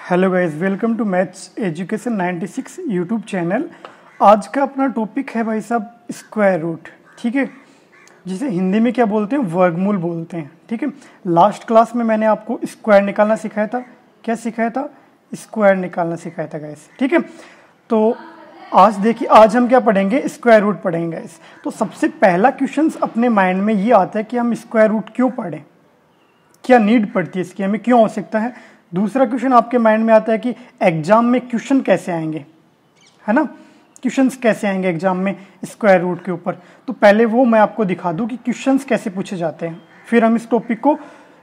Hello guys, welcome to maths education 96 YouTube channel. आज का अपना टॉपिक है भाई साहब स्क्वायर रूट। ठीक है, जिसे हिंदी में क्या बोलते हैं, वर्गमूल बोलते हैं। ठीक है, लास्ट क्लास में मैंने आपको स्क्वायर निकालना सिखाया था। क्या सिखाया था? स्क्वायर निकालना सिखाया था गाइस। ठीक है, तो आज देखिए, आज हम क्या पढ़ेंगे, स्क्वायर रूट पढ़ेंगे गाइस। तो सबसे पहला क्वेश्चन अपने माइंड में ये आता है कि हम स्क्वायर रूट क्यों पढ़ें, क्या नीड पड़ती है इसकी, हमें क्यों आवश्यकता है। दूसरा क्वेश्चन आपके माइंड में आता है कि एग्जाम में क्वेश्चन कैसे आएंगे, है ना, क्वेश्चंस कैसे आएंगे एग्जाम में स्क्वायर रूट के ऊपर। तो पहले वो मैं आपको दिखा दूं कि क्वेश्चंस कैसे पूछे जाते हैं, फिर हम इस टॉपिक को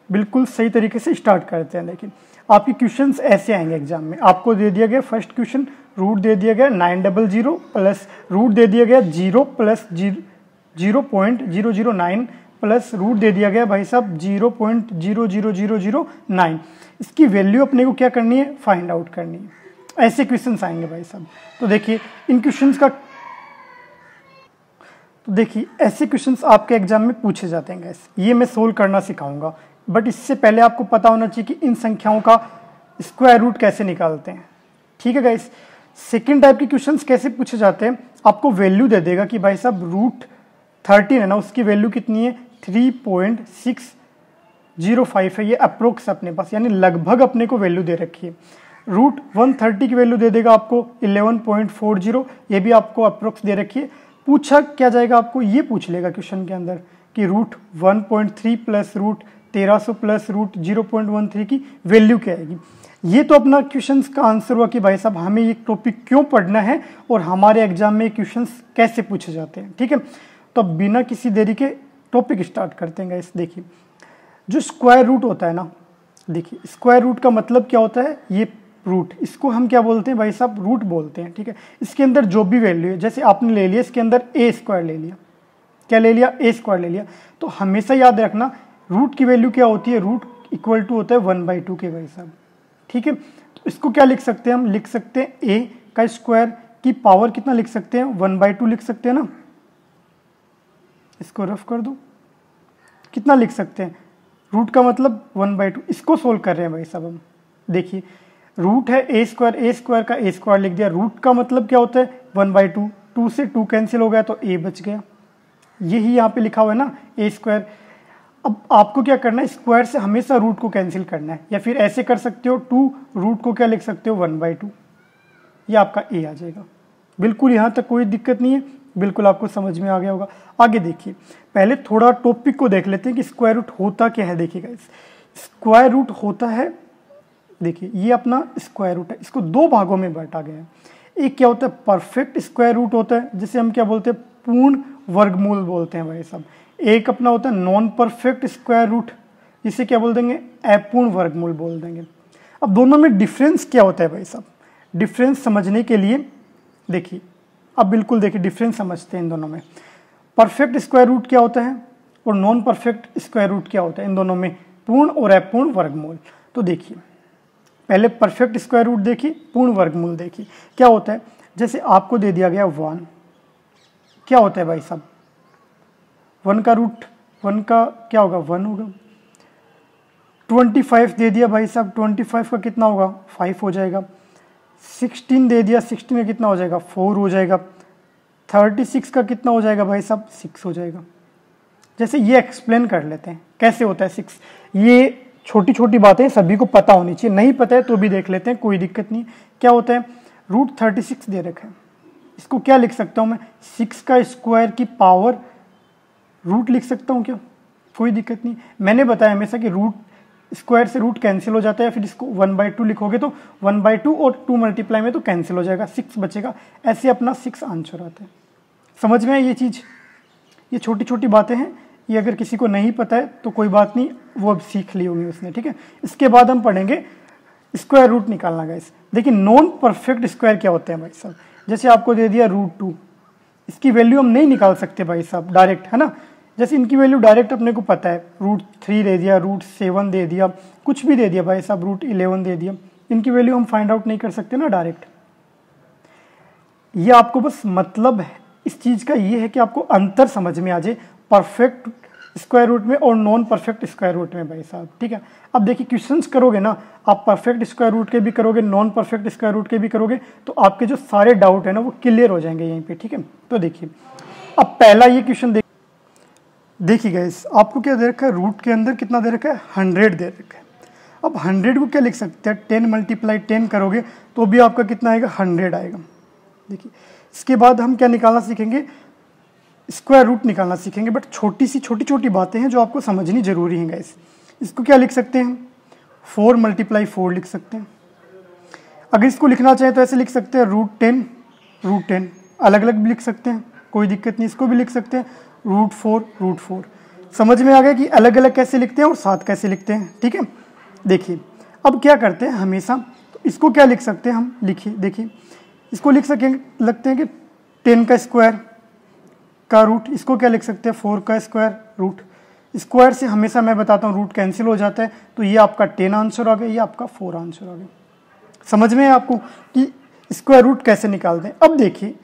बिल्कुल सही तरीके से स्टार्ट करते हैं। लेकिन आपके क्वेश्चंस ऐसे आएंगे एग्जाम में। आपको दे दिया गया फर्स्ट क्वेश्चन, रूट दे दिया गया 900 प्लस रूट दे दिया गया 0 प्लस 0.0009 प्लस रूट दे दिया गया भाई साहब 0.00009। इसकी वैल्यू अपने को क्या करनी है, फाइंड आउट करनी है। ऐसे क्वेश्चंस आएंगे भाई साहब। तो देखिए इन क्वेश्चंस का, तो देखिए ऐसे क्वेश्चंस आपके एग्जाम में पूछे जाते हैं गाइस। ये मैं सोल्व करना सिखाऊंगा, बट इससे पहले आपको पता होना चाहिए कि इन संख्याओं का स्क्वायर रूट कैसे निकालते हैं। ठीक है गाइस। सेकेंड टाइप के क्वेश्चंस कैसे पूछे जाते हैं, आपको वैल्यू दे देगा कि भाई साहब रूट 13 है ना, उसकी वैल्यू कितनी है, 3.605 है। ये अप्रोक्स अपने पास, यानी लगभग अपने को वैल्यू दे रखी है। रूट 130 की वैल्यू दे देगा आपको 11.40, ये भी आपको अप्रोक्स दे रखी है। पूछा क्या जाएगा आपको, ये पूछ लेगा क्वेश्चन के अंदर कि root 1.3 plus root 1300 plus root 0.13 की वैल्यू क्या आएगी। ये तो अपना क्वेश्चन का आंसर हुआ कि भाई साहब हमें ये टॉपिक क्यों पढ़ना है और हमारे एग्जाम में क्वेश्चन कैसे पूछे जाते हैं। ठीक है, तो बिना किसी देरी के टॉपिक स्टार्ट करते हैं गाइस। देखिए जो स्क्वायर रूट होता है ना, देखिए स्क्वायर रूट का मतलब क्या होता है, ये रूट, इसको हम क्या बोलते हैं भाई साहब, रूट बोलते हैं। ठीक है, इसके अंदर जो भी वैल्यू है, जैसे आपने ले लिया इसके अंदर ए स्क्वायर ले लिया, क्या ले लिया, ए स्क्वायर ले लिया, तो हमेशा याद रखना रूट की वैल्यू क्या होती है, रूट इक्वल टू होता है 1/2 के भाई साहब। ठीक है, तो इसको क्या लिख सकते हैं, हम लिख सकते हैं ए का स्क्वायर की पावर कितना लिख सकते हैं, 1/2 लिख सकते हैं ना। इसको रफ कर दो, कितना लिख सकते हैं, रूट का मतलब 1/2। इसको सोल्व कर रहे हैं भाई साहब हम। देखिए रूट है ए स्क्वायर का ए स्क्वायर लिख दिया, रूट का मतलब क्या होता है 1/2, 2 से 2 कैंसिल हो गया तो ए बच गया। यही यहाँ पे लिखा हुआ है ना ए स्क्वायर। अब आपको क्या करना है, स्क्वायर से हमेशा रूट को कैंसिल करना है, या फिर ऐसे कर सकते हो 2 रूट को क्या लिख सकते हो 1/2, ये आपका ए आ जाएगा। बिल्कुल यहाँ तक कोई दिक्कत नहीं है, बिल्कुल आपको समझ में आ गया होगा। आगे देखिए, पहले थोड़ा टॉपिक को देख लेते हैं कि स्क्वायर रूट होता क्या है। देखिएगा स्क्वायर रूट होता है, देखिए ये अपना स्क्वायर रूट है, इसको दो भागों में बांटा गया है। एक क्या होता है, परफेक्ट स्क्वायर रूट होता है, जिसे हम क्या बोलते हैं, पूर्ण वर्गमूल बोलते हैं भाई साहब। एक अपना होता है नॉन परफेक्ट स्क्वायर रूट, जिसे क्या बोल देंगे, अपूर्ण वर्गमूल बोल देंगे। अब दोनों में डिफरेंस क्या होता है भाई साहब, डिफरेंस समझने के लिए देखिए, अब बिल्कुल देखिए डिफरेंस समझते हैं इन दोनों में। परफेक्ट स्क्वायर रूट क्या होता है और नॉन परफेक्ट स्क्वायर रूट क्या होता है, इन दोनों में पूर्ण और अपूर्ण वर्गमूल। तो देखिए पहले परफेक्ट स्क्वायर रूट देखिए, पूर्ण वर्गमूल देखिए क्या होता है। जैसे आपको दे दिया गया 1, क्या होता है भाई साहब, 1 का रूट, 1 का क्या होगा, 1 होगा। 25 दे दिया भाई साहब, 25 का कितना होगा, 5 हो जाएगा। 16 दे दिया, 16 का कितना हो जाएगा, 4 हो जाएगा। 36 का कितना हो जाएगा भाई साहब, 6 हो जाएगा। जैसे ये एक्सप्लेन कर लेते हैं कैसे होता है 6। ये छोटी छोटी बातें सभी को पता होनी चाहिए, नहीं पता है तो भी देख लेते हैं, कोई दिक्कत नहीं। क्या होता है, रूट 36 दे रखा है, इसको क्या लिख सकता हूँ मैं, 6 का स्क्वायर की पावर रूट लिख सकता हूँ क्या, कोई दिक्कत नहीं। मैंने बताया हमेशा कि रूट स्क्वायर से रूट कैंसिल हो जाता है, फिर इसको 1/2 लिखोगे तो 1/2 और 2 मल्टीप्लाई में तो कैंसिल हो जाएगा, 6 बचेगा। ऐसे अपना 6 आंसर आता है। समझ में है ये चीज़, ये छोटी छोटी बातें हैं, ये अगर किसी को नहीं पता है तो कोई बात नहीं, वो अब सीख ली होगी उसने। ठीक है, इसके बाद हम पढ़ेंगे स्क्वायर रूट निकालना गाइस। देखिए नॉन परफेक्ट स्क्वायर क्या होते हैं भाई साहब, जैसे आपको दे दिया रूट 2, इसकी वैल्यू हम नहीं निकाल सकते भाई साहब डायरेक्ट, है ना। जैसे इनकी वैल्यू डायरेक्ट अपने को पता है, रूट 3 दे दिया, रूट 7 दे दिया, कुछ भी दे दिया भाई साहब, रूट 11 दे दिया, इनकी वैल्यू हम फाइंड आउट नहीं कर सकते ना डायरेक्ट। ये आपको बस मतलब है इस चीज़ का, ये है कि आपको अंतर समझ में आ जाए परफेक्ट स्क्वायर रूट में और नॉन परफेक्ट स्क्वायर रूट में भाई साहब, ठीक है। अब देखिए क्वेश्चंस करोगे ना, आप परफेक्ट स्क्वायर रूट के भी करोगे, नॉन परफेक्ट स्क्वायर रूट के भी करोगे, तो आपके जो सारे डाउट है ना वो क्लियर हो जाएंगे यहीं पे, ठीक है। तो देखिए अब पहला ये क्वेश्चन देखिए गाइस, आपको क्या दे रखा है, रूट के अंदर कितना दे रखा है, 100 दे रखा है। अब 100 को क्या लिख सकते हैं, 10 × 10 करोगे तो भी आपका कितना आएगा, 100 आएगा। देखिए इसके बाद हम क्या निकालना सीखेंगे, स्क्वायर रूट निकालना सीखेंगे, बट छोटी छोटी बातें हैं जो आपको समझनी जरूरी है गाइस। इसको क्या लिख सकते हैं, 4 × 4 लिख सकते हैं। अगर इसको लिखना चाहें तो ऐसे लिख सकते हैं, √10 अलग अलग भी लिख सकते हैं, कोई दिक्कत नहीं। इसको भी लिख सकते हैं √4 समझ में आ गया कि अलग अलग कैसे लिखते हैं और साथ कैसे लिखते हैं, ठीक है। देखिए अब क्या करते हैं हमेशा, तो इसको क्या लिख सकते हैं हम, लिखिए देखिए इसको लिख सकेंगे, लगते हैं कि 10 का स्क्वायर का रूट, इसको क्या लिख सकते हैं, 4 का स्क्वायर रूट। स्क्वायर से हमेशा मैं बताता हूँ रूट कैंसिल हो जाता है, तो ये आपका 10 आंसर आ गया, ये आपका 4 आंसर आ गया। समझ में है आपको कि स्क्वायर रूट कैसे निकालते हैं। अब देखिए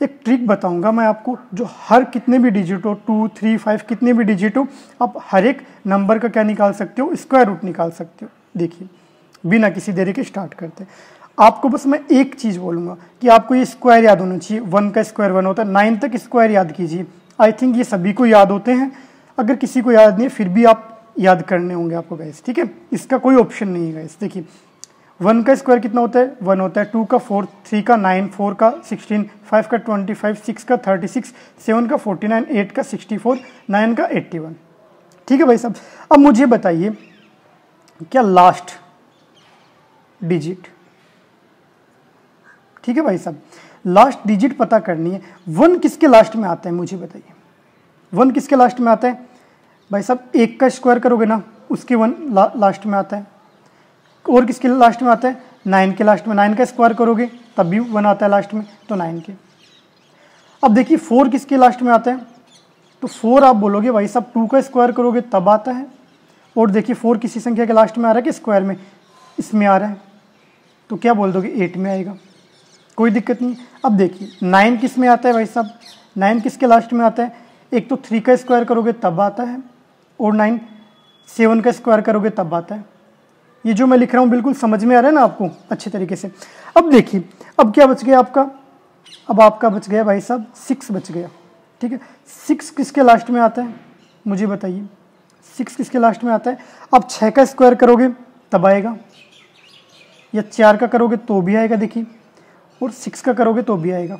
एक ट्रिक बताऊंगा मैं आपको, जो हर कितने भी डिजिट हो, 2, 3, 5 कितने भी डिजिट हो, आप हर एक नंबर का क्या निकाल सकते हो, स्क्वायर रूट निकाल सकते हो। देखिए बिना किसी देरी के स्टार्ट करते हैं। आपको बस मैं एक चीज़ बोलूँगा कि आपको ये स्क्वायर याद होना चाहिए, 1 का स्क्वायर 1 होता है, 9 तक स्क्वायर याद कीजिए। आई थिंक ये सभी को याद होते हैं, अगर किसी को याद नहीं है फिर भी आप याद करने होंगे आपको गाइस, ठीक है। इसका कोई ऑप्शन नहीं है गाइस। देखिए 1 का स्क्वायर कितना होता है, 1 होता है, 2 का 4, 3 का 9, 4 का 16, 5 का 25, 6 का 36, 7 का 49, 8 का 64, 9 का 81, ठीक है भाई साहब। अब मुझे बताइए क्या लास्ट डिजिट, ठीक है भाई साहब, लास्ट डिजिट पता करनी है। 1 किसके लास्ट में आता है मुझे बताइए, 1 किसके लास्ट में आता है भाई साहब, 1 का स्क्वायर करोगे ना उसके 1 लास्ट में आता है, और किसके लास्ट में आता है, 9 के लास्ट में। 9 का स्क्वायर करोगे तब भी 1 आता है लास्ट में, तो 9 के। अब देखिए 4 किसके लास्ट में आता है, तो 4 आप बोलोगे भाई साहब 2 का स्क्वायर करोगे तब आता है, और देखिए 4 किसी संख्या के लास्ट में आ रहा है कि स्क्वायर में, इसमें आ रहा है, तो क्या बोल दोगे 8 में आएगा, कोई दिक्कत नहीं। अब देखिए 9 किस में आता है भाई साहब, 9 किसके लास्ट में आता है, एक तो 3 का स्क्वायर करोगे तब आता है, और 9 7 का स्क्वायर करोगे तब आता है। ये जो मैं लिख रहा हूँ बिल्कुल समझ में आ रहा है ना आपको अच्छे तरीके से। अब देखिए अब क्या बच गया आपका, अब आपका बच गया भाई साहब 6 बच गया, ठीक है। 6 किसके लास्ट में आता है मुझे बताइए, 6 किसके लास्ट में आता है। अब 6 का स्क्वायर करोगे तब आएगा, या 4 का करोगे तो भी आएगा देखिए, और 6 का करोगे तो भी आएगा,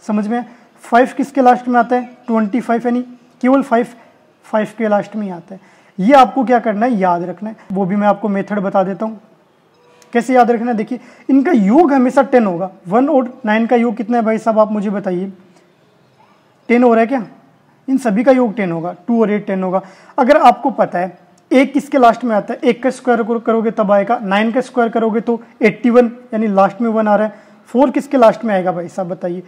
समझ में। 5 किसके लास्ट में आता है, 25, यानी केवल 5 के लास्ट में ही आता है। ये आपको क्या करना है, याद रखना है, वो भी मैं आपको मेथड बता देता हूँ कैसे याद रखना है। देखिए इनका योग हमेशा 10 होगा, 1 और 9 का योग कितना है भाई साहब आप मुझे बताइए, 10 हो रहा है क्या, इन सभी का योग 10 होगा, 2 और 8 10 होगा। अगर आपको पता है 1 किसके लास्ट में आता है, 1 का स्क्वायर करोगे तब आएगा, 9 का स्क्वायर करोगे तो 81, यानी लास्ट में 1 आ रहा है। 4 किसके लास्ट में आएगा भाई साहब बताइए,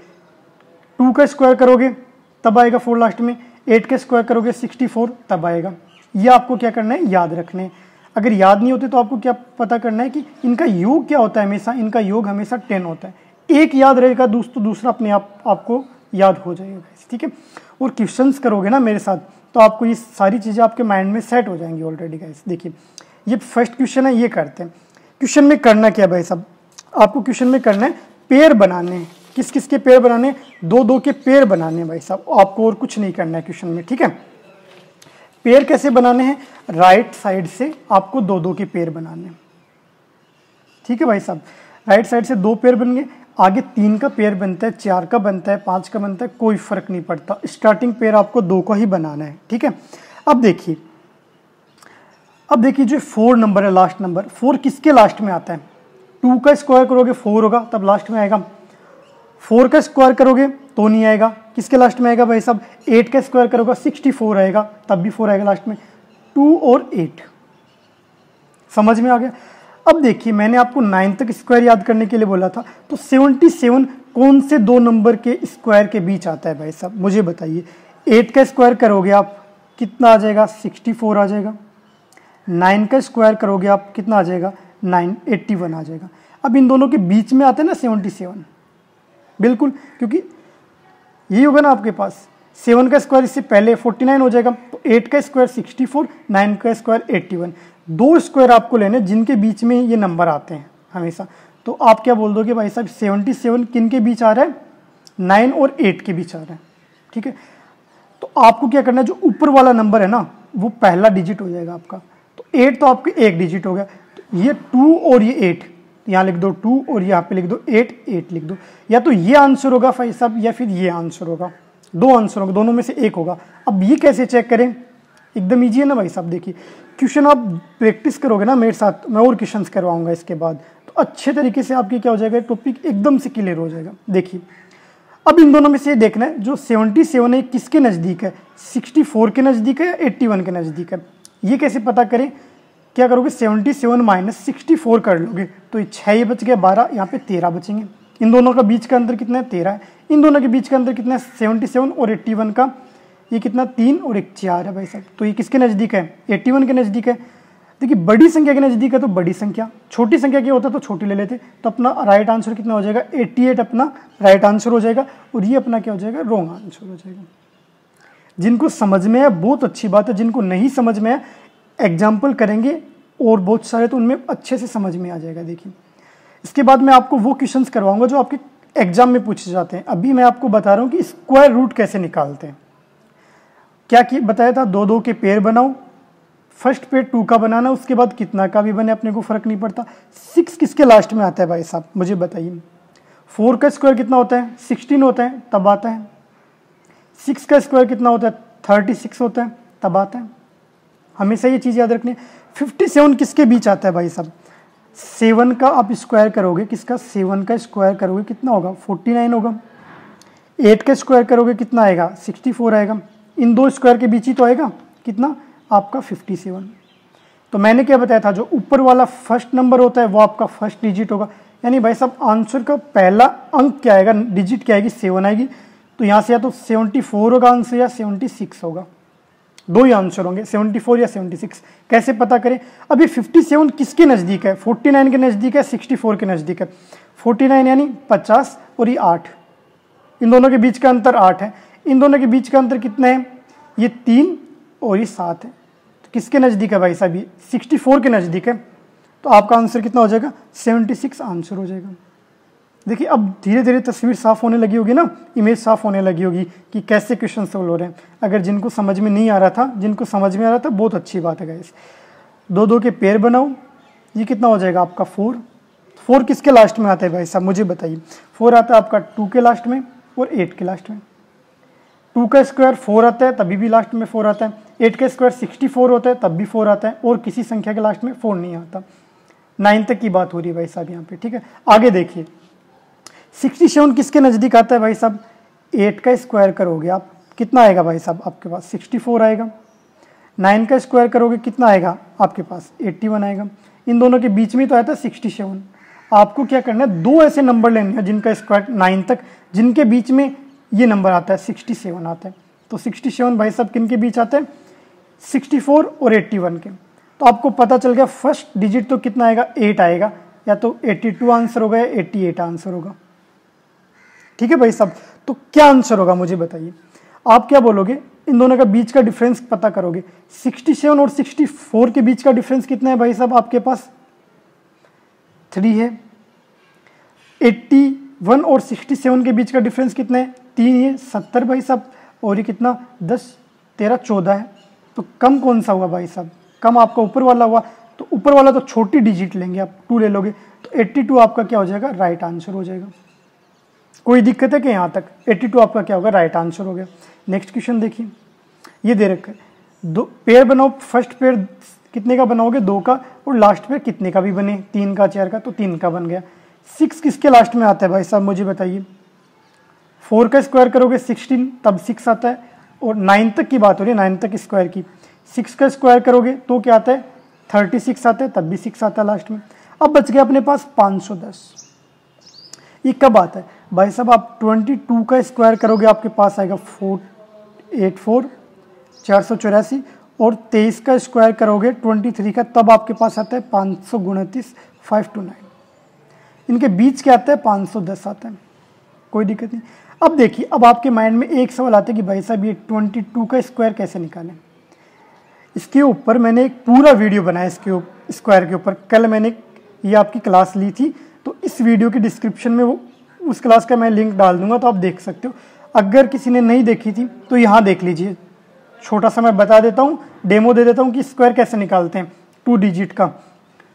2 का स्क्वायर करोगे तब आएगा 4 लास्ट में, 8 का स्क्वायर करोगे 64 तब आएगा। ये आपको क्या करना है, याद रखना है। अगर याद नहीं होते तो आपको क्या पता करना है कि इनका योग क्या होता है, हमेशा इनका योग हमेशा 10 होता है। एक याद रहेगा दोस्तों, दूसरा अपने आप आपको याद हो जाएगा, ठीक है। और क्वेश्चंस करोगे ना मेरे साथ तो आपको ये सारी चीज़ें आपके माइंड में सेट हो जाएंगी ऑलरेडी गाइस। देखिए ये फर्स्ट क्वेश्चन है, ये करते हैं। क्वेश्चन में करना क्या भाई साहब, आपको क्वेश्चन में करना है पेयर बनाने हैं। किस किस के पेयर बनाने, 2-2 के पेयर बनाने हैं भाई साहब, आपको और कुछ नहीं करना है क्वेश्चन में, ठीक है। पेयर कैसे बनाने हैं, राइट साइड से आपको 2-2 के पेयर बनाने हैं, ठीक है भाई साहब। राइट साइड से 2 पेयर बन गए, आगे 3 का पेयर बनता है, 4 का बनता है, 5 का बनता है, कोई फर्क नहीं पड़ता, स्टार्टिंग पेयर आपको 2 का ही बनाना है, ठीक है। अब देखिए जो 4 नंबर है, लास्ट नंबर 4 किसके लास्ट में आता है, 2 का स्क्वायर करोगे 4 होगा तब लास्ट में आएगा, 4 का स्क्वायर करोगे तो नहीं आएगा, किसके लास्ट में आएगा भाई साहब, 8 का स्क्वायर करोगे 64 आएगा तब भी 4 आएगा लास्ट में, 2 और 8, समझ में आ गया। अब देखिए मैंने आपको 9 तक स्क्वायर याद करने के लिए बोला था, तो 77 कौन से 2 नंबर के स्क्वायर के बीच आता है भाई साहब मुझे बताइए। 8 का स्क्वायर करोगे आप कितना आ जाएगा, 64 आ जाएगा। 9 का स्क्वायर करोगे आप कितना आ जाएगा, 81 आ जाएगा। अब इन दोनों के बीच में आते हैं ना 77, बिल्कुल, क्योंकि यही होगा ना आपके पास, 7 का स्क्वायर इससे पहले 49 हो जाएगा, तो 8 का स्क्वायर 64, 9 का स्क्वायर 81। दो स्क्वायर आपको लेने जिनके बीच में ये नंबर आते हैं हमेशा। तो आप क्या बोल दोगे भाई साहब 77 किन के बीच आ रहा है, 9 और 8 के बीच आ रहा है, ठीक है। तो आपको क्या करना है, जो ऊपर वाला नंबर है ना वो पहला डिजिट हो जाएगा आपका। तो 8 तो आपके एक डिजिट हो गया, तो ये 2 और ये 8 यहाँ लिख दो 2 और यहाँ पे लिख दो 8 लिख दो। या तो ये आंसर होगा भाई साहब या फिर ये आंसर होगा, दो आंसर होगा, दोनों में से एक होगा। अब ये कैसे चेक करें, एकदम ईजी है ना भाई साहब। देखिए क्वेश्चन आप प्रैक्टिस करोगे ना मेरे साथ, मैं और क्वेश्चन करवाऊंगा इसके बाद, तो अच्छे तरीके से आपकी क्या हो जाएगा, टॉपिक एकदम से क्लियर हो जाएगा। देखिए अब इन दोनों में से देखना है जो 77 है किसके नज़दीक है, 64 के नज़दीक है या 81 के नज़दीक है। ये कैसे पता करें, क्या करोगे 77 माइनस 64 कर लोगे, तो ये 6 बच गया 12, यहाँ पे 13 बचेंगे। इन दोनों का बीच का अंतर कितना है, 13 है। इन दोनों के बीच का अंतर कितना है, 77 और 81 का, ये कितना 3 और 1 4 है भाई साहब। तो ये किसके नज़दीक है, 81 के नज़दीक है। देखिए बड़ी संख्या के नज़दीक है तो बड़ी संख्या, छोटी संख्या क्या होता है तो छोटी ले लेते, तो अपना राइट आंसर कितना हो जाएगा, 88 अपना राइट आंसर हो जाएगा, और ये अपना क्या हो जाएगा, रॉन्ग आंसर हो जाएगा। जिनको समझ में है बहुत अच्छी बात है, जिनको नहीं समझ में है एग्जाम्पल करेंगे और बहुत सारे, तो उनमें अच्छे से समझ में आ जाएगा। देखिए इसके बाद मैं आपको वो क्वेश्चंस करवाऊंगा जो आपके एग्जाम में पूछे जाते हैं। अभी मैं आपको बता रहा हूँ कि स्क्वायर रूट कैसे निकालते हैं। क्या बताया था, 2 के पेयर बनाओ, फर्स्ट पेयर 2 का बनाना, उसके बाद कितना का भी बने अपने को फर्क नहीं पड़ता। 6 किसके लास्ट में आता है भाई साहब, मुझे बताइए। 4 का स्क्वायर कितना होता है, 16 होता है, तब आता है। 6 का स्क्वायर कितना होता है, 36 होता है, तब आता है। हमेशा ये चीज़ याद रखनी है। 57 किसके बीच आता है भाई साहब, 7 का आप स्क्वायर करोगे, किसका 7 का स्क्वायर करोगे कितना होगा, 49 होगा। 8 का स्क्वायर करोगे कितना आएगा, 64 आएगा। इन दो स्क्वायर के बीच ही तो आएगा कितना आपका 57। तो मैंने क्या बताया था, जो ऊपर वाला फर्स्ट नंबर होता है वो आपका फर्स्ट डिजिट होगा। यानी भाई साहब आंसर का पहला अंक क्या आएगा, डिजिट क्या आएगी, 7 आएगी। तो यहाँ से या तो 74 होगा आंसर या 76 होगा, दो ही आंसर होंगे, 74 या 76। कैसे पता करें, अभी 57 किसके नज़दीक है, 49 के नज़दीक है, 64 के नज़दीक है। 49 यानी 50 और ये 8, इन दोनों के बीच का अंतर 8 है। इन दोनों के बीच का अंतर कितना है, ये 3 और ये 7 है। तो किसके नज़दीक है भाई साहब, ये 64 के नज़दीक है। तो आपका आंसर कितना हो जाएगा, 76 आंसर हो जाएगा। देखिए अब धीरे धीरे तस्वीर साफ होने लगी होगी ना, इमेज साफ होने लगी होगी कि कैसे क्वेश्चन सोल्व हो रहे हैं। अगर जिनको समझ में नहीं आ रहा था, जिनको समझ में आ रहा था, बहुत अच्छी बात है गाइस। 2 के पेयर बनाओ, ये कितना हो जाएगा आपका 4 किसके लास्ट में आता है भाई साहब, मुझे बताइए। 4 आता है आपका 2 के लास्ट में और 8 के लास्ट में। 2 का स्क्वायर 4 आता है, तभी भी लास्ट में 4 आता है। 8 का स्क्वायर 64 होता है, तब भी 4 आता है, और किसी संख्या के लास्ट में 4 नहीं आता। 9 तक की बात हो रही है भाई साहब यहाँ पे, ठीक है। आगे देखिए 67 किसके नज़दीक आता है भाई साहब, 8 का स्क्वायर करोगे आप कितना आएगा भाई साहब, आपके पास 64 आएगा। 9 का स्क्वायर करोगे कितना आएगा आपके पास, 81 आएगा। इन दोनों के बीच में तो आया था 67। आपको क्या करना है, 2 ऐसे नंबर लेने हैं जिनका स्क्वायर 9 तक, जिनके बीच में ये नंबर आता है 67 आता है। तो 67 भाई साहब किन के बीच आता है, 64 और 81 के। तो आपको पता चल गया फर्स्ट डिजिट तो कितना आएगा, 8 आएगा, या तो 82 आंसर होगा या 88 आंसर होगा, ठीक है भाई साहब। तो क्या आंसर होगा मुझे बताइए। आप क्या बोलोगे, इन दोनों का बीच का डिफरेंस पता करोगे। 67 और 64 के बीच का डिफरेंस कितना है भाई साहब, आपके पास 3 है। 81 और 67 के बीच का डिफरेंस कितना है, 3 है, 70 भाई साहब। और ये कितना 10 13 14 है। तो कम कौन सा हुआ भाई साहब, कम आपका ऊपर वाला हुआ। तो ऊपर वाला तो छोटी डिजिट लेंगे आप, 2 ले लोगे, तो 82 आपका क्या हो जाएगा, राइट आंसर हो जाएगा। कोई दिक्कत है कि यहाँ तक, 82 आपका क्या होगा, राइट आंसर हो गया। नेक्स्ट क्वेश्चन देखिए, ये दे रखा है, 2 पेयर बनाओ। फर्स्ट पेयर कितने का बनाओगे, 2 का, और लास्ट पेयर कितने का भी बने, 3 का 4 का, तो 3 का बन गया। 6 किसके लास्ट में आता है भाई साहब, मुझे बताइए। 4 का स्क्वायर करोगे 16, तब 6 आता है। और 9 तक की बात हो रही है, 9 तक स्क्वायर की। 6 का स्क्वायर करोगे तो क्या आता है, 36 आता है, तब भी 6 आता है लास्ट में। अब बच गया अपने पास 510। ये कब आता है भाई साहब, आप 22 का स्क्वायर करोगे आपके पास आएगा 484 484, और 23 का स्क्वायर करोगे 23 का, तब आपके पास आता है 529 529। इनके बीच क्या आता है, 510 आता है। कोई दिक्कत नहीं। अब देखिए, अब आपके माइंड में एक सवाल आता है कि भाई साहब ये 22 का स्क्वायर कैसे निकालें। इसके ऊपर मैंने एक पूरा वीडियो बनाया इसके स्क्वायर के ऊपर। कल मैंने ये आपकी क्लास ली थी, तो इस वीडियो के डिस्क्रिप्शन में वो उस क्लास का मैं लिंक डाल दूंगा, तो आप देख सकते हो। अगर किसी ने नहीं देखी थी तो यहाँ देख लीजिए। छोटा सा मैं बता देता हूँ, डेमो दे देता हूँ कि स्क्वायर कैसे निकालते हैं 2 डिजिट का।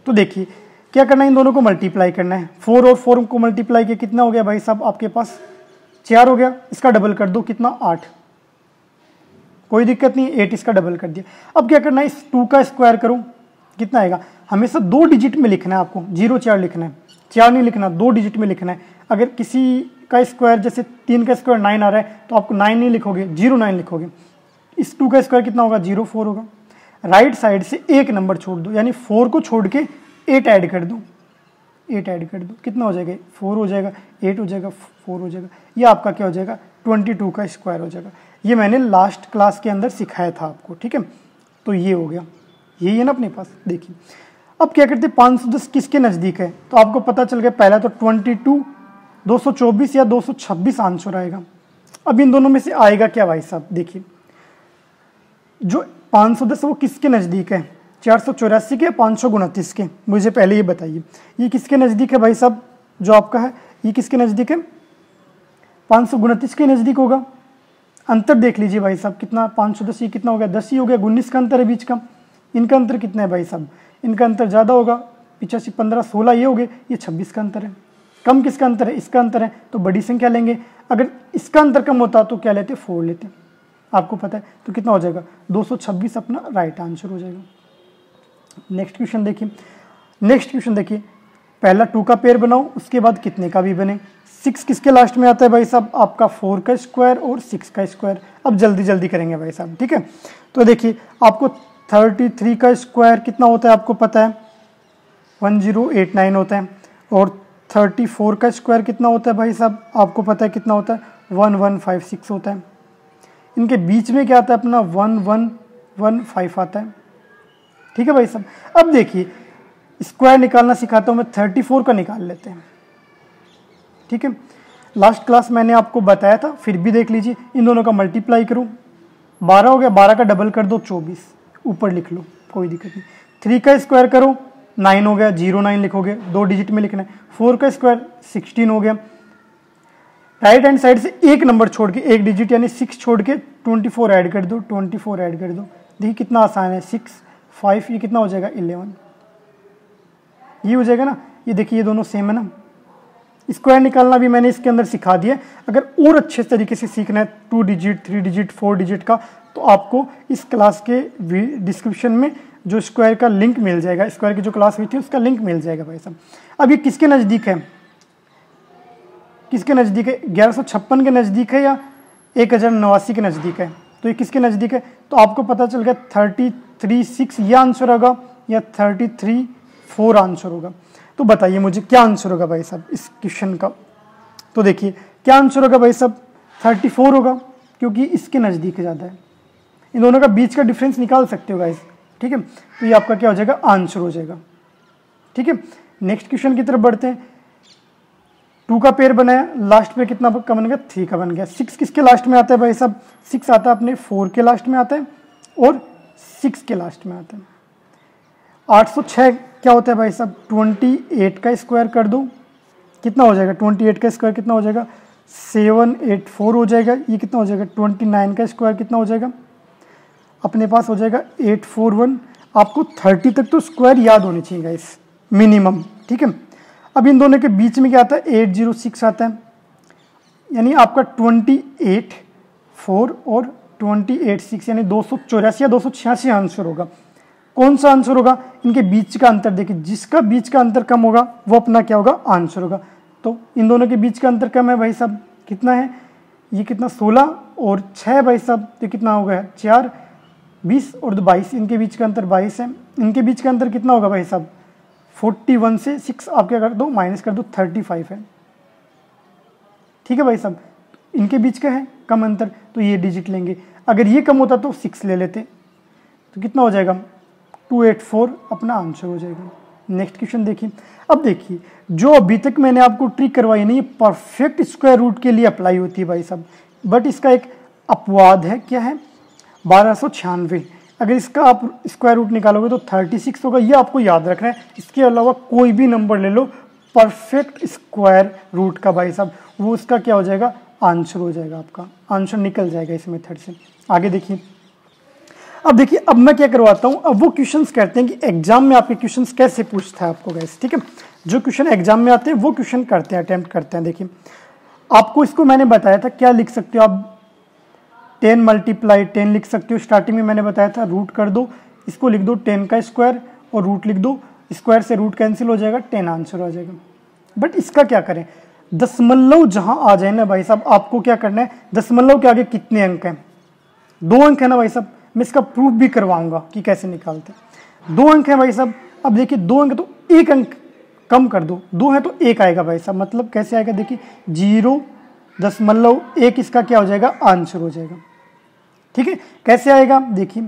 तो देखिए क्या करना है, इन दोनों को मल्टीप्लाई करना है। 4 और 4 को मल्टीप्लाई किया कितना हो गया भाई साहब, आपके पास 4 हो गया। इसका डबल कर दो, कितना 8, कोई दिक्कत नहीं, 8 इसका डबल कर दिया। अब क्या करना है, इस 2 का स्क्वायर करूँ कितना आएगा। हमेशा 2 डिजिट में लिखना है आपको, 0 4 लिखना है, 4 नहीं लिखना, 2 डिजिट में लिखना है। अगर किसी का स्क्वायर जैसे 3 का स्क्वायर 9 आ रहा है तो आपको 9 नहीं लिखोगे, 09 लिखोगे। इस 2 का स्क्वायर कितना होगा, 04 होगा। राइट साइड से एक नंबर छोड़ दो, यानी 4 को छोड़ के 8 ऐड कर दो, 8 ऐड कर दो, कितना हो जाएगा, 4 हो जाएगा, 8 हो जाएगा, 4 हो जाएगा। ये आपका क्या हो जाएगा, 22 का स्क्वायर हो जाएगा। ये मैंने लास्ट क्लास के अंदर सिखाया था आपको, ठीक है। तो ये हो गया, यही है ना अपने पास। देखिए अब क्या करते हैं, 510 किसके नज़दीक है, तो आपको पता चल गया। पहला तो 22, 224 या 226 आंसर आएगा। अब इन दोनों में से आएगा क्या भाई साहब, देखिए जो 510 वो किसके नज़दीक है, 484 के, 529 के, मुझे पहले ये बताइए। ये किसके नज़दीक है भाई साहब, जो आपका है ये किसके नज़दीक है, 529 के नज़दीक होगा। अंतर देख लीजिए भाई साहब, कितना 510, ये कितना हो गया, 10 ही हो गया। 19 का अंतर है बीच का। इनका अंतर कितना है भाई साहब, इनका अंतर ज़्यादा होगा, 85 15 16 ये हो गए, ये 26 का अंतर है। कम किसका अंतर है, इसका अंतर है, तो बड़ी संख्या लेंगे। अगर इसका अंतर कम होता तो क्या लेते, 4 लेते, आपको पता है। तो कितना हो जाएगा, 226 अपना राइट आंसर हो जाएगा। नेक्स्ट क्वेश्चन देखिए, पहला 2 का पेयर बनाओ, उसके बाद कितने का भी बने। 6 किसके लास्ट में आता है भाई साहब, आपका 4 का स्क्वायर और 6 का स्क्वायर। अब जल्दी करेंगे भाई साहब, ठीक है। तो देखिए आपको 33 का स्क्वायर कितना होता है, आपको पता है 1089 होता है। और 34 का स्क्वायर कितना होता है भाई साहब, आपको पता है कितना होता है, 1156 होता है। इनके बीच में क्या आता है अपना, 1115 आता है, ठीक है भाई साहब। अब देखिए स्क्वायर निकालना सिखाता हूँ मैं, 34 का निकाल लेते हैं, ठीक है। लास्ट क्लास मैंने आपको बताया था, फिर भी देख लीजिए। इन दोनों का मल्टीप्लाई करूँ, 12 हो गया, 12 का डबल कर दो, 24, ऊपर लिख लो, कोई दिक्कत नहीं। 3 का स्क्वायर करो, 9 हो गया, 09 लिखोगे, 2 डिजिट में लिखना है। 4 का स्क्वायर 16 हो गया। राइट हैंड साइड से एक नंबर छोड़ के, एक डिजिट यानी 6 छोड़ के 24 ऐड कर दो, 24 ऐड कर दो। देखिए कितना आसान है, 6 5, ये कितना हो जाएगा, 11, ये हो जाएगा ना। ये देखिए ये दोनों सेम है ना। स्क्वायर निकालना भी मैंने इसके अंदर सिखा दिया। अगर और अच्छे तरीके से सीखना है 2 डिजिट 3 डिजिट 4 डिजिट का, तो आपको इस क्लास के डिस्क्रिप्शन में जो स्क्वायर का लिंक मिल जाएगा, स्क्वायर की जो क्लास हुई थी उसका लिंक मिल जाएगा भाई साहब। अब ये किसके नज़दीक है, किसके नज़दीक है, 1156 के नज़दीक है या 1089 के नज़दीक है। तो ये किसके नज़दीक है, तो आपको पता चल गया 33 ये आंसर होगा या 33 आंसर होगा। तो बताइए मुझे क्या आंसर होगा भाई साहब इस क्वेश्चन का। तो देखिए क्या आंसर होगा भाई साहब, 34 होगा, क्योंकि इसके नज़दीक ज़्यादा है। इन दोनों का बीच का डिफरेंस निकाल सकते हो गाइस, ठीक है। तो ये आपका क्या हो जाएगा, आंसर हो जाएगा, ठीक है। नेक्स्ट क्वेश्चन की तरफ बढ़ते हैं। 2 का पेयर बनाया, लास्ट में कितना का बन गया, 3 का बन गया। 6 किसके लास्ट में आता है भाई साहब, 6 आता है अपने 4 के लास्ट में आता है और 6 के लास्ट में आता है। 806 क्या होता है भाई साहब, 28 का स्क्वायर कर दो, कितना हो जाएगा, 28 का स्क्वायर कितना हो जाएगा, 784 हो जाएगा। ये कितना हो जाएगा, 29 का स्क्वायर कितना हो जाएगा, अपने पास हो जाएगा 841। आपको 30 तक तो स्क्वायर याद होने चाहिए गाइस, मिनिमम, ठीक है। अब इन दोनों के बीच में क्या आता है, 806 आता है, यानी आपका 28 4 और 28 6 यानी 284 या 286 आंसर होगा। कौन सा आंसर होगा, इनके बीच का अंतर देखिए, जिसका बीच का अंतर कम होगा वो अपना क्या होगा, आंसर होगा। तो इन दोनों के बीच का अंतर कम है भाई साहब, कितना है, ये कितना 16 और 6 भाई साहब, तो कितना हो गया 4 20 और 22, इनके बीच का अंतर 22 है। इनके बीच का अंतर कितना होगा भाई साहब, 41 से 6 आप क्या कर दो, माइनस कर दो, 35 है, ठीक है भाई साहब। इनके बीच का है कम अंतर, तो ये डिजिट लेंगे। अगर ये कम होता तो 6 ले लेते, तो कितना हो जाएगा 284 अपना आंसर हो जाएगा। नेक्स्ट क्वेश्चन देखिए। अब देखिए जो अभी तक मैंने आपको ट्रिक करवाई नहीं, परफेक्ट स्क्वायर रूट के लिए अप्लाई होती है भाई साहब, बट इसका एक अपवाद है, क्या है, 1296। अगर इसका आप स्क्वायर रूट निकालोगे तो 36 होगा, ये आपको याद रखना है। इसके अलावा कोई भी नंबर ले लो परफेक्ट स्क्वायर रूट का भाई साहब, वो उसका क्या हो जाएगा, आंसर हो जाएगा, आपका आंसर निकल जाएगा इस मेथड से। आगे देखिए। अब देखिए, अब मैं क्या करवाता हूँ, अब वो क्वेश्चंस कहते हैं कि एग्जाम में आपके क्वेश्चंस कैसे पूछता है आपको गाइस, ठीक है। जो क्वेश्चन एग्जाम में आते हैं वो क्वेश्चन करते हैं, अटेम्प्ट करते हैं। देखिए आपको इसको मैंने बताया था, क्या लिख सकते हो आप, 10 मल्टीप्लाई 10 लिख सकते हो। स्टार्टिंग में मैंने बताया था रूट कर दो, इसको लिख दो 10 का स्क्वायर और रूट लिख दो, स्क्वायर से रूट कैंसिल हो जाएगा, 10 आंसर हो जाएगा। बट इसका क्या करें, दशमलव जहां आ जाए ना भाई साहब, आपको क्या करना है, दशमलव के आगे कितने अंक हैं, 2 अंक है ना भाई साहब। मैं इसका प्रूफ भी करवाऊंगा कि कैसे निकालते हैं। 2 अंक है भाई साहब। अब देखिए 2 अंक तो 1 अंक कम कर दो, 2 है तो 1 आएगा भाई साहब, मतलब कैसे आएगा, देखिए 0.1 इसका क्या हो जाएगा, आंसर हो जाएगा, ठीक है। कैसे आएगा, देखिए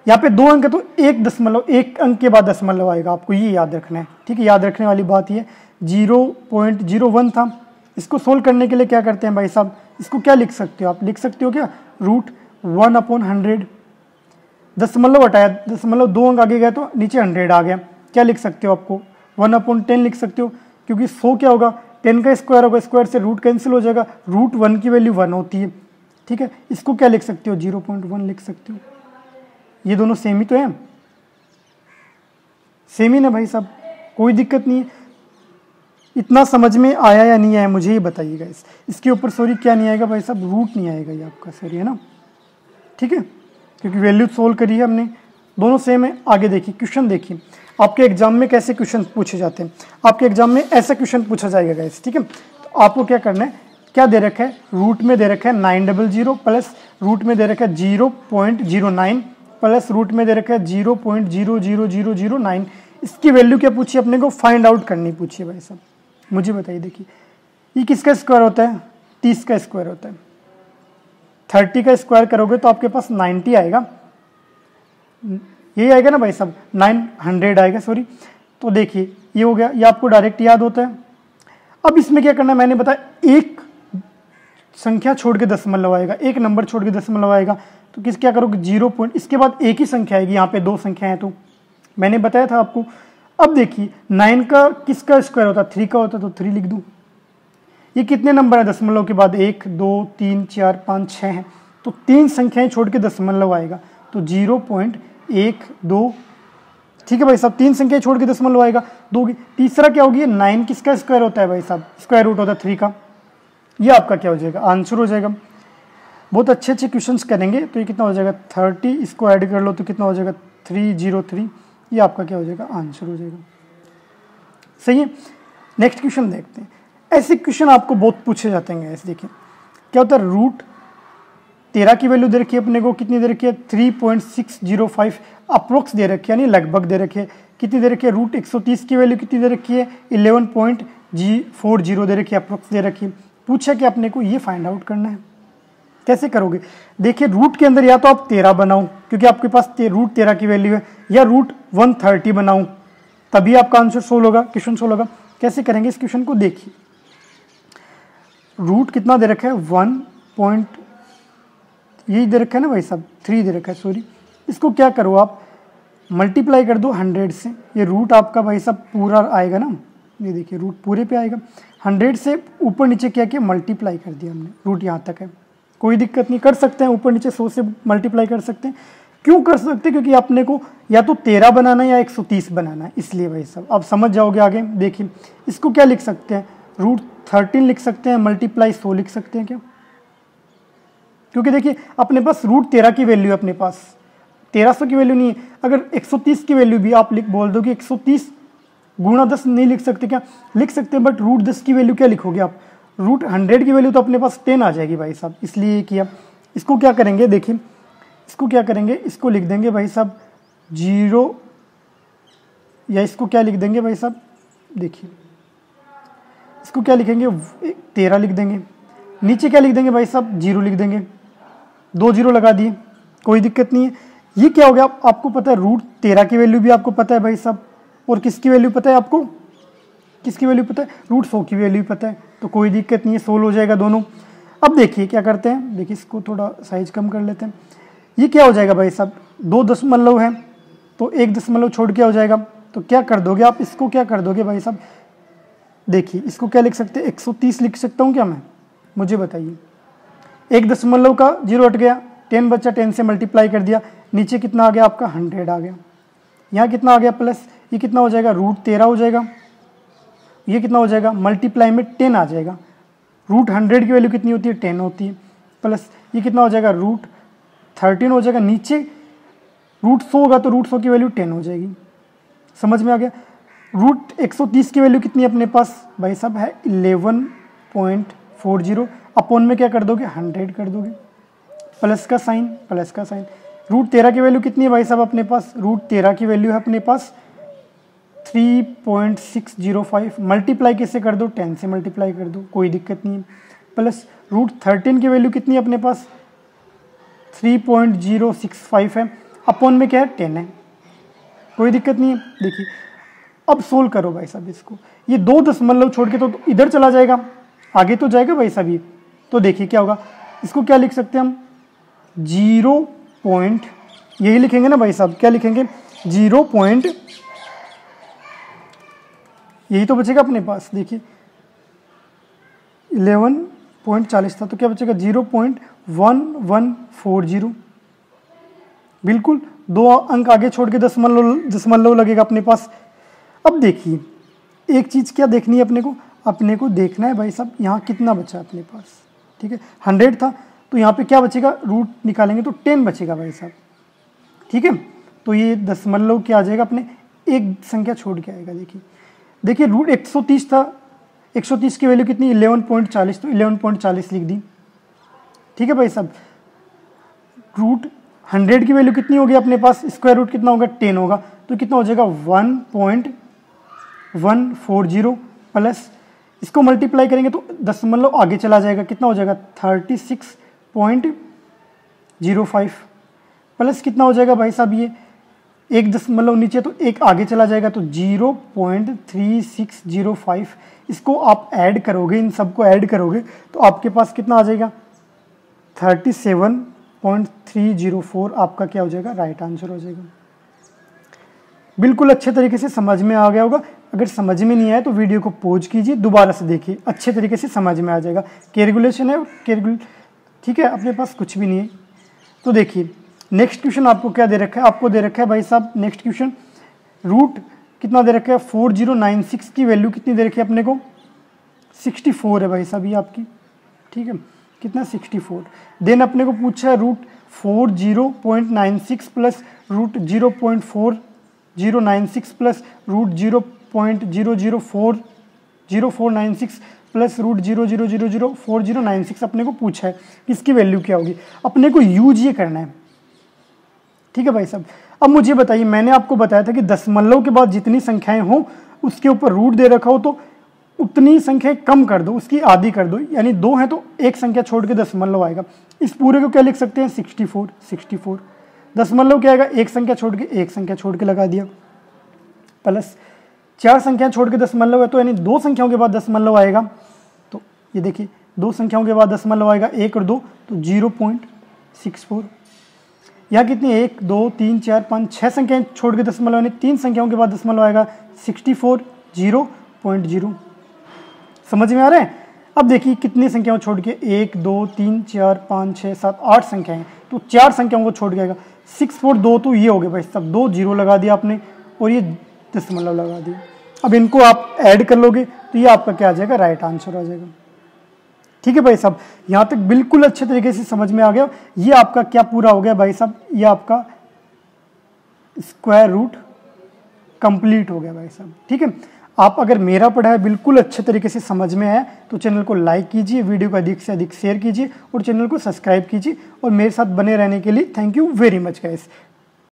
यहाँ पे 2 अंक है तो 1 अंक के बाद दशमलव आएगा, आपको ये याद रखना है, ठीक है। याद रखने वाली बात ये 0.01 था। इसको सोल्व करने के लिए क्या करते हैं भाई साहब, इसको क्या लिख सकते हो आप, लिख सकते हो क्या, √1/100। दशमलव हटाया, दशमलव 2 अंक आगे गया तो नीचे 100 आ गया। क्या लिख सकते हो, आपको 1/10 लिख सकते हो, क्योंकि 100 क्या होगा, 10 का स्क्वायर होगा, स्क्वायर से रूट कैंसिल हो जाएगा, √1 की वैल्यू 1 होती है, ठीक है। इसको क्या लिख सकते हो, 0.1 लिख सकते हो। ये दोनों सेम ही तो है, सेम ही ना भाई साहब, कोई दिक्कत नहीं है। इतना समझ में आया या नहीं आया मुझे ये बताइएगा। इसके ऊपर सॉरी क्या नहीं आएगा भाई साहब, रूट नहीं आएगा ये आपका, सॉरी है ना, ठीक है, क्योंकि वैल्यू सोल्व करी है हमने, दोनों सेम है। आगे देखिए क्वेश्चन, देखिए आपके एग्जाम में कैसे क्वेश्चन पूछे जाते हैं। आपके एग्जाम में ऐसा क्वेश्चन पूछा जाएगा गाइस, ठीक है। तो आपको क्या करना है, क्या दे रखा है, रूट में दे रखा है 900 प्लस रूट में दे रखा है 0.09 प्लस रूट में दे रखा है 0.00009। इसकी वैल्यू क्या पूछी अपने को, फाइंड आउट करनी पूछी भाई साहब। मुझे बताइए, देखिए ये किसका स्क्वायर होता है, 30 का स्क्वायर होता है। 30 का स्क्वायर करोगे तो आपके पास 90 आएगा, यही आएगा ना भाई साहब, 900 आएगा, सॉरी। तो देखिए ये हो गया, ये आपको डायरेक्ट याद होता है। अब इसमें क्या करना है, मैंने बताया एक संख्या छोड़ के दशमलव आएगा, एक नंबर छोड़ के दशमलव आएगा, तो किस क्या करोगे, 0 इसके बाद एक ही संख्या आएगी, यहाँ पे 2 संख्या है तो मैंने बताया था आपको। अब देखिए 9 का किसका स्क्वायर होता है, 3 का होता है, तो 3 लिख दूं। ये कितने नंबर है दशमलव के बाद, 1 2 3 4 5 6 है, तो 3 संख्याएं छोड़ के दशमलव आएगा, तो 0.12, ठीक है भाई साहब, 3 संख्याएं छोड़ के दशमलव आएगा, 2 की। तीसरा क्या होगी, 9 किसका स्क्वायर होता है भाई साहब, स्क्वायर रूट होता है 3 का, ये आपका क्या हो जाएगा, आंसर हो जाएगा। बहुत अच्छे अच्छे क्वेश्चंस करेंगे, तो ये कितना हो जाएगा 30, इसको ऐड कर लो तो कितना हो जाएगा 303, ये आपका क्या हो जाएगा, आंसर हो जाएगा। सही है। नेक्स्ट क्वेश्चन देखते हैं। ऐसे क्वेश्चन आपको बहुत पूछे जाते हैं ऐसे, देखिए क्या होता है, √13 की वैल्यू दे रखी है अपने को, कितनी दे रखी है, 3.605 अप्रोक्स दे रखी है, यानी लगभग दे रखी है। कितनी दे रखी है, √130 की वैल्यू कितनी दे रखी है, 11.40 दे रखी है, अप्रोक्स दे रखी है। पूछा कि अपने को ये फाइंड आउट करना है, कैसे करोगे, देखिए रूट के अंदर या तो आप 13 बनाओ, क्योंकि आपके पास √13 की वैल्यू है, या √130 बनाओ, तभी आपका आंसर सोल्व होगा, क्वेश्चन सोल्व होगा। कैसे करेंगे इस क्वेश्चन को, देखिए रूट कितना दे रखा है, 1. यही दे रखा है ना भाई साहब, 3 दे रखा है, सॉरी। इसको क्या करो आप, मल्टीप्लाई कर दो 100 से, ये रूट आपका भाई साहब पूरा आएगा ना, ये देखिए रूट पूरे पे आएगा। 100 से ऊपर नीचे क्या किया, मल्टीप्लाई कर दिया हमने, रूट यहाँ तक है, कोई दिक्कत नहीं, कर सकते हैं ऊपर नीचे 100 से मल्टीप्लाई कर सकते हैं। क्यों कर सकते हैं, क्योंकि अपने को या तो 13 बनाना है या 130 बनाना है, इसलिए भाई साहब आप समझ जाओगे आगे। देखिए इसको क्या लिख सकते हैं, √13 लिख सकते हैं, मल्टीप्लाई 100 लिख सकते हैं क्या, क्योंकि देखिए अपने पास √13 की वैल्यू है, अपने पास 1300 की वैल्यू नहीं है। अगर 130 की वैल्यू भी आप बोल दो कि 130 गुणा 10 नहीं लिख सकते क्या, लिख सकते हैं, बट √10 की वैल्यू क्या लिखोगे आप, √100 की वैल्यू तो अपने पास 10 आ जाएगी भाई साहब, इसलिए ये किया। इसको क्या करेंगे, देखिए इसको क्या करेंगे, इसको लिख देंगे भाई साहब 0, या इसको क्या लिख देंगे भाई साहब, देखिए इसको क्या लिखेंगे, 13 लिख देंगे, नीचे क्या लिख देंगे भाई साहब, 0 लिख देंगे, 2 0 लगा दिए, कोई दिक्कत नहीं है। ये क्या हो गया, आपको पता है √13 की वैल्यू भी आपको पता है भाई साहब, और किसकी वैल्यू पता है आपको, किसकी वैल्यू पता है, √100 की वैल्यू पता है, तो कोई दिक्कत नहीं है, सोल्व हो जाएगा दोनों। अब देखिए क्या करते हैं, देखिए इसको थोड़ा साइज कम कर लेते हैं। ये क्या हो जाएगा भाई साहब, 2 दशमलव है तो 1 दशमलव छोड़ क्या हो जाएगा, तो क्या कर दोगे आप, इसको क्या कर दोगे भाई साहब, देखिए इसको क्या लिख सकते हैं, 130 लिख सकता हूँ क्या मैं, मुझे बताइए। 1 दशमलव का 0 हट गया, 10 बचा, 10 से मल्टीप्लाई कर दिया, नीचे कितना आ गया आपका 100 आ गया, यहाँ कितना आ गया प्लस, ये कितना हो जाएगा √13 हो जाएगा, ये कितना हो जाएगा मल्टीप्लाई में 10 आ जाएगा, √100 की वैल्यू कितनी होती है 10 होती है, प्लस ये कितना हो जाएगा √13 हो जाएगा, नीचे √100 होगा तो √100 की वैल्यू 10 हो जाएगी, समझ में आ गया। √130 की वैल्यू कितनी है अपने पास भाई साहब है 11.40, अपॉन में क्या कर दोगे 100 कर दोगे, प्लस का साइन, प्लस का साइन। √13 की वैल्यू कितनी है भाई साहब अपने पास, √13 की वैल्यू है अपने पास 3.605, मल्टीप्लाई किससे कर दो 10 से मल्टीप्लाई कर दो, कोई दिक्कत नहीं है, प्लस √13 की वैल्यू कितनी है अपने पास 3.065 है, अपॉन में क्या है 10 है, कोई दिक्कत नहीं है। देखिए अब सोल्व करो भाई साहब इसको, ये 2 दशमलव छोड़ के तो इधर चला जाएगा, आगे तो जाएगा भाई साहब ये, तो देखिए क्या होगा, इसको क्या लिख सकते हैं हम 0 पॉइंट, यही लिखेंगे ना भाई साहब, क्या लिखेंगे 0 पॉइंट, यही तो बचेगा अपने पास, देखिए 11.40 था तो क्या बचेगा 0.1140, बिल्कुल 2 अंक आगे छोड़ के दशमलव लगेगा अपने पास। अब देखिए एक चीज़ क्या देखनी है अपने को देखना है भाई साहब यहाँ कितना बचा अपने पास, ठीक है 100 था तो यहाँ पे क्या बचेगा, रूट निकालेंगे तो 10 बचेगा भाई साहब, ठीक है, तो ये दशमलव क्या आ जाएगा अपने, एक संख्या छोड़ के आएगा। देखिए √130 था, 130 की वैल्यू कितनी 11.40, तो 11.40 लिख दी, ठीक है भाई साहब। √100 की वैल्यू कितनी होगी अपने पास, स्क्वायर रूट कितना होगा 10 होगा, तो कितना हो जाएगा 1.140, प्लस इसको मल्टीप्लाई करेंगे तो दशमलव आगे चला जाएगा, कितना हो जाएगा 36.05, प्लस कितना हो जाएगा भाई साहब, ये 1 दशमलव नीचे तो 1 आगे चला जाएगा तो 0.3605, इसको आप ऐड करोगे, इन सबको ऐड करोगे तो आपके पास कितना आ जाएगा 37.304, आपका क्या हो जाएगा राइट आंसर हो जाएगा। बिल्कुल अच्छे तरीके से समझ में आ गया होगा, अगर समझ में नहीं आया तो वीडियो को पॉज कीजिए, दोबारा से देखिए, अच्छे तरीके से समझ में आ जाएगा। कैलकुलेशन है ठीक है, अपने पास कुछ भी नहीं है। तो देखिए नेक्स्ट क्वेश्चन आपको क्या दे रखा है, आपको दे रखा है भाई साहब नेक्स्ट क्वेश्चन, रूट कितना दे रखा है 4096 की वैल्यू कितनी दे रखी है अपने को 64 है भाई साहब ये आपकी, ठीक है, कितना 64। देन अपने को पूछा है √40.96 प्लस √0.4096 प्लस √0.0040496 प्लस √0.0004096 अपने को पूछा है, इसकी वैल्यू क्या होगी, अपने को यूज ये करना है, ठीक है भाई साहब। अब मुझे बताइए, मैंने आपको बताया था कि दशमलव के बाद जितनी संख्याएं हो उसके ऊपर रूट दे रखा हो तो उतनी संख्याएं कम कर दो, उसकी आधी कर दो, यानी 2 है तो एक संख्या छोड़ के दशमलव आएगा। इस पूरे को क्या लिख सकते हैं 64। दशमलव क्या आएगा, एक संख्या छोड़ के लगा दिया, प्लस 4 संख्या छोड़ के दशमलव है तो यानी 2 संख्याओं के बाद दशमलव आएगा, तो ये देखिए 2 संख्याओं के बाद दशमलव आएगा 1 और 2 तो 0.64। यहाँ कितनी 1 2 3 4 5 6 संख्याएं छोड़ के दशमलव यानी 3 संख्याओं के बाद दशमलव आएगा 64 0.0। समझ में आ रहा है। अब देखिए कितनी संख्याओं छोड़ के 1 2 3 4 5 6 7 8 संख्याएं, तो 4 संख्याओं को छोड़ के आएगा 642, तो ये हो गया भाई सब 2 0 लगा दिया आपने और ये दशमलव लगा दिया। अब इनको आप ऐड कर लोगे तो ये आपका क्या आ जाएगा राइट आंसर आ जाएगा, ठीक है भाई साहब। यहाँ तक बिल्कुल अच्छे तरीके से समझ में आ गया। ये आपका क्या पूरा हो गया भाई साहब, ये आपका स्क्वायर रूट कंप्लीट हो गया भाई साहब, ठीक है। आप अगर मेरा पढ़ाया बिल्कुल अच्छे तरीके से समझ में आया तो चैनल को लाइक कीजिए, वीडियो को अधिक से अधिक शेयर कीजिए और चैनल को सब्सक्राइब कीजिए, और मेरे साथ बने रहने के लिए thank you very much guys.